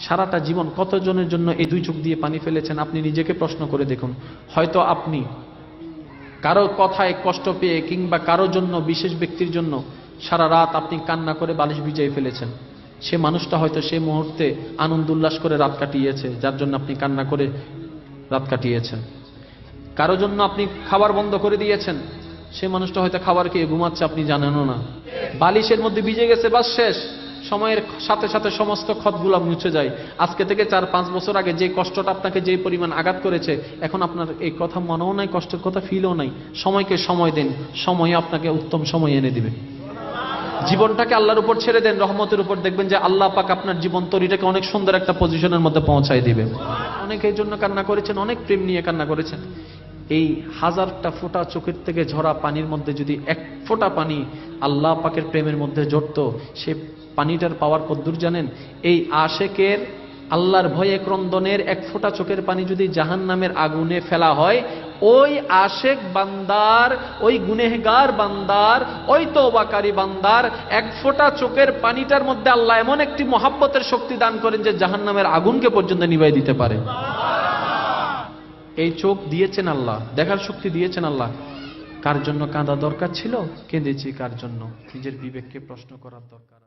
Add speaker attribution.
Speaker 1: সারাটা জীবন কতজনের জন্য এই দুই চোখ দিয়ে পানি ফেলেছেন আপনি নিজেকে প্রশ্ন করে দেখুন। হয়তো আপনি কারো কথায় কষ্ট পেয়ে কিংবা কারো জন্য, বিশেষ ব্যক্তির জন্য সারা রাত আপনি কান্না করে বালিশ ভিজিয়ে ফেলেছেন। সে মানুষটা হয়তো সেই মুহূর্তে আনন্দ উল্লাস করে রাত কাটিয়েছে, যার জন্য আপনি কান্না করে রাত কাটিয়েছেন। কারো জন্য আপনি খাবার বন্ধ করে দিয়েছেন, সে মানুষটা হয়তো খাবার খেয়ে ঘুমাচ্ছে, আপনি জানেনও না। বালিশের মধ্যে ভিজে গেছে, বাস শেষ। সময়ের সাথে সাথে সমস্ত ক্ষতগুলো মুছে যায়। আজকে থেকে 4-5 বছর আগে যে কষ্টটা আপনাকে যে পরিমাণ আঘাত করেছে, এখন আপনার এই কথা মনেও নাই, কষ্টের কথা ফিলও নাই। সময়কে সময় দেন, সময় আপনাকে উত্তম সময় এনে দিবে। জীবনটাকে আল্লাহর উপর ছেড়ে দেন, রহমতের উপর, দেখবেন যে আল্লাহ পাক আপনার জীবন তরিটাকে অনেক সুন্দর একটা পজিশনের মধ্যে পৌঁছায় দিবে। অনেকে এই জন্য কান্না করেছেন, অনেক প্রেম নিয়ে কান্না করেছেন। এই 1000টা ফোঁটা চোখের থেকে ঝরা পানির মধ্যে যদি এক ফোঁটা পানি আল্লাহ পাকের প্রেমের মধ্যে জড়ত, সে পানিটার পাওয়ার কদ্দুর জানেন? এই আশেকের আল্লাহর ভয়ে ক্রন্দনের এক ফোঁটা চোখের পানি যদি জাহান্নামের আগুনে ফেলা হয়, ওই আশেক বান্দার, ওই গুনেহগার বান্দার, ওই তওবাকারী বান্দার এক ফোঁটা চোখের পানিটার মধ্যে আল্লাহ এমন একটি মহাব্বতের শক্তি দান করেন যে জাহান্নামের আগুনকে পর্যন্ত নিভাই দিতে পারে। এই চোখ দিয়েছেন আল্লাহ, দেখার শক্তি দিয়েছেন আল্লাহ। কার জন্য কাঁদা দরকার ছিল, কেঁদেছি কার জন্য? নিজের বিবেককে প্রশ্ন করার দরকার।